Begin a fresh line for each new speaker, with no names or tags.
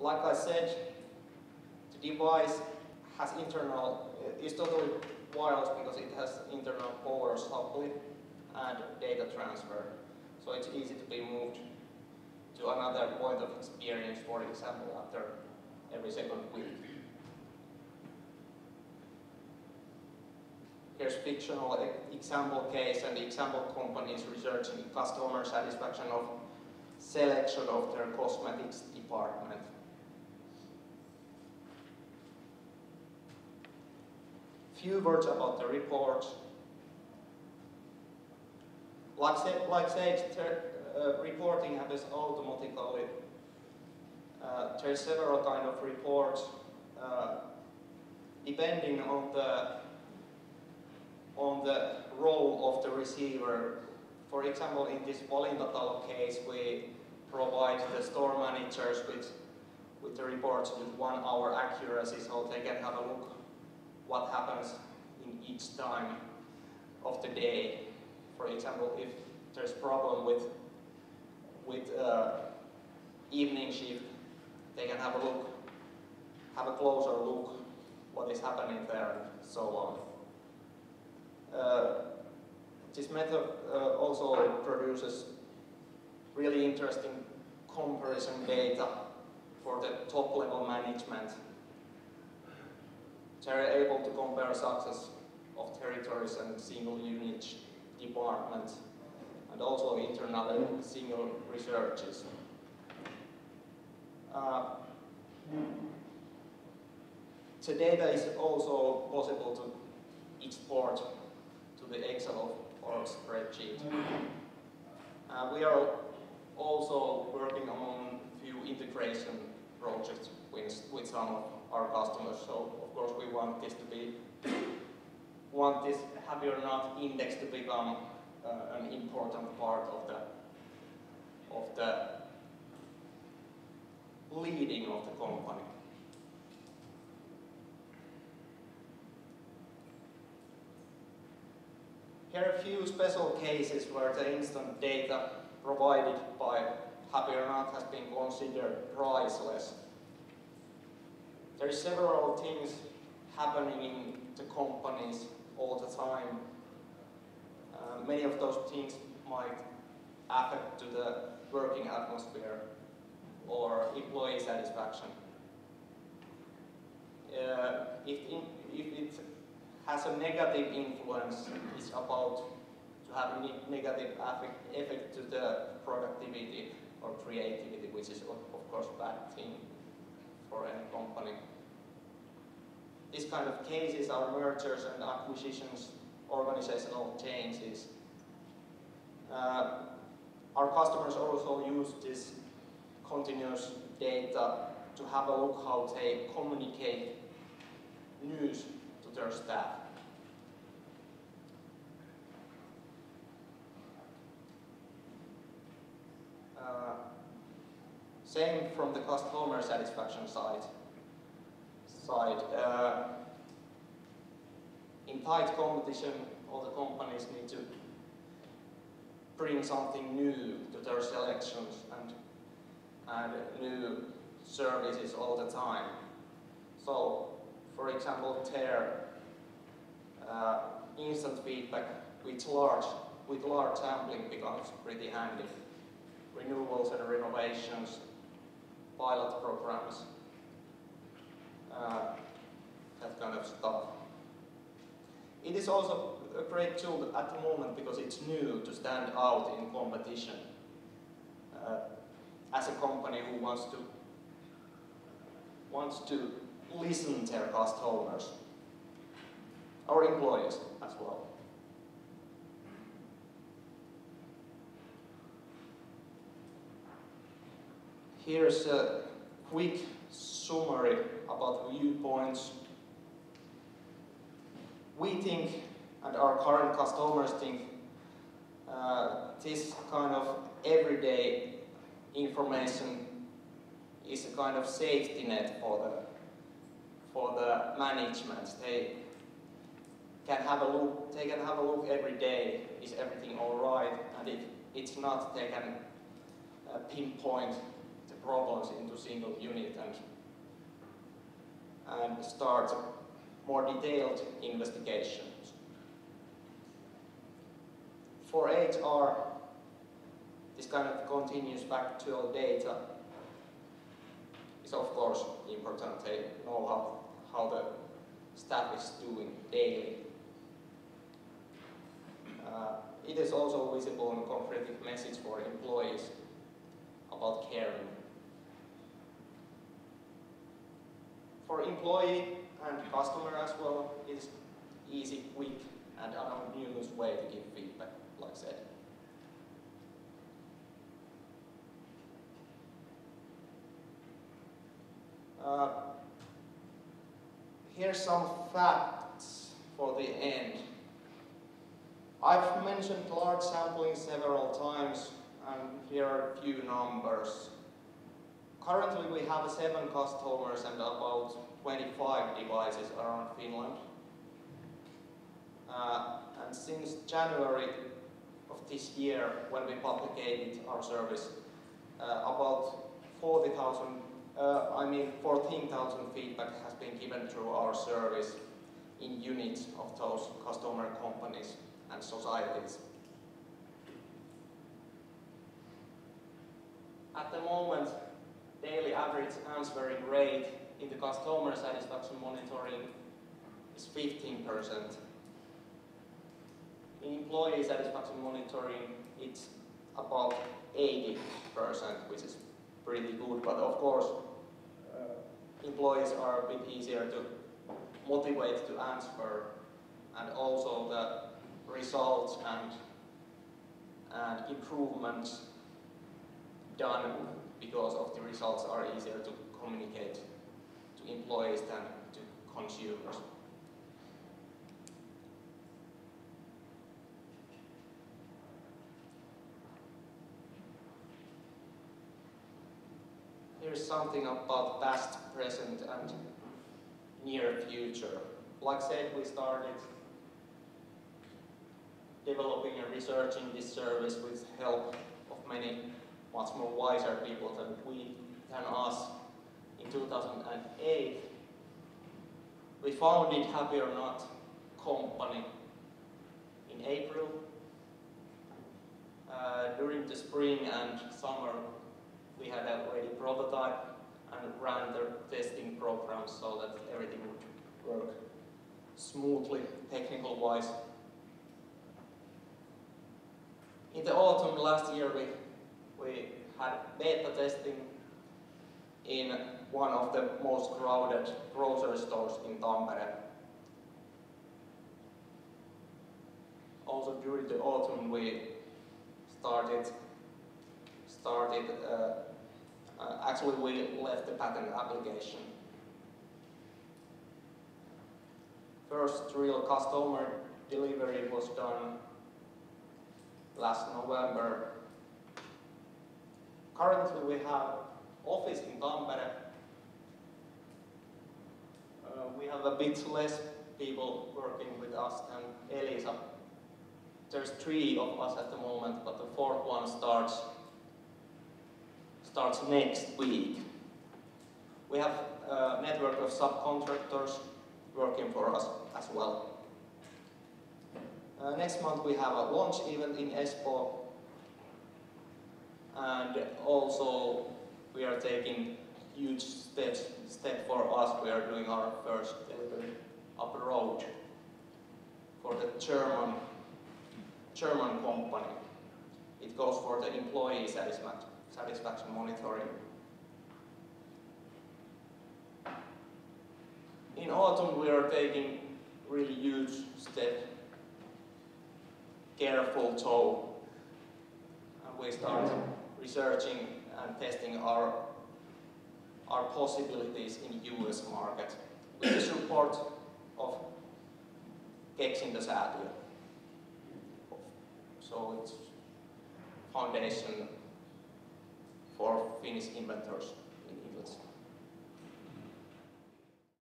like I said, the device has is totally wireless because it has internal power supply and data transfer. So it's easy to be moved to another point of experience, for example, after every second week. Here's fictional example case and the example companies researching customer satisfaction of selection of their cosmetics department. Few words about the report. Like said, reporting happens automatically. There are several kind of reports depending on the role of the receiver. For example, in this Valintatalo case, we provide the store managers with the reports with 1 hour accuracy, so they can have a look what happens in each time of the day. For example, if there's a problem with evening shift, they can have a closer look what is happening there, and so on. This method also produces really interesting comparison data for the top level management. They're able to compare success of territories and single unit departments, and also internal single researches. The data is also possible to export to the Excel or spreadsheet. We are also working on a few integration projects with some of our customers. So of course we want this happy or not index to become an important part of the leading of the company. Here are a few special cases where the instant data provided by Happy or Not has been considered priceless. There are several things happening in the companies all the time. Many of those things might affect to the working atmosphere or employee satisfaction. If it has a negative influence, it's about to have a negative effect to the productivity or creativity, which is of course a bad thing for any company. These kind of cases are mergers and acquisitions, organizational changes. Our customers also use this continuous data to have a look how they communicate news to their staff. Same from the customer satisfaction side. In tight competition, all the companies need to bring something new to their selections and new services all the time. So, for example, their instant feedback with large sampling becomes pretty handy. Renewals and renovations, pilot programs, that kind of stuff. It is also a great tool at the moment because it's new to stand out in competition as a company who wants to listen to their customers, our employees as well. Here's a quick summary about viewpoints. We think, and our current customers think, this kind of everyday information is a kind of safety net for the management. They can have a look every day, is everything all right, and if it's not, they can pinpoint the problems into single unit and start more detailed investigations. For HR, this kind of continuous factual data is of course important. They know how the staff is doing daily. It is also visible in concrete message for employees about caring. For employee and customer as well, it is easy, quick, and anonymous way to give feedback, like I said. Here's some facts for the end. I've mentioned large sampling several times, and here are a few numbers. Currently we have 7 customers and about 25 devices around Finland. And since January of this year, when we publicated our service, about 14,000 feedback has been given through our service in units of those customer companies and societies. At the moment, daily average answering rate in the customer satisfaction monitoring is 15%. In employee satisfaction monitoring, it's about 80%, which is pretty good, but of course, employees are a bit easier to motivate to answer, and also the results and improvements done because of the results are easier to communicate to employees than to consumers. Here's something about past, present, and near future. Like I said, we started developing and researching this service with help of many much more wiser people than us in 2008. We founded Happy or Not company in April. During the spring and summer, we had already prototype and ran the testing programs so that everything would work smoothly, technical-wise. In the autumn last year, we had beta testing in one of the most crowded grocery stores in Tampere. Also during the autumn, we actually we left the patent application. First real customer delivery was done last November. Currently we have office in Tampere. We have a bit less people working with us than Elisa. There's 3 of us at the moment, but the 4th one starts next week. We have a network of subcontractors working for us as well. Next month we have a launch event in Espoo, and also we are taking huge step for us. We are doing our first delivery abroad for the German company. It goes for the employee satisfaction monitoring. In autumn we are taking really huge step, careful toe, and we start researching and testing our possibilities in US market with the support of Keksintösäätiö. So it's foundation for Finnish inventors.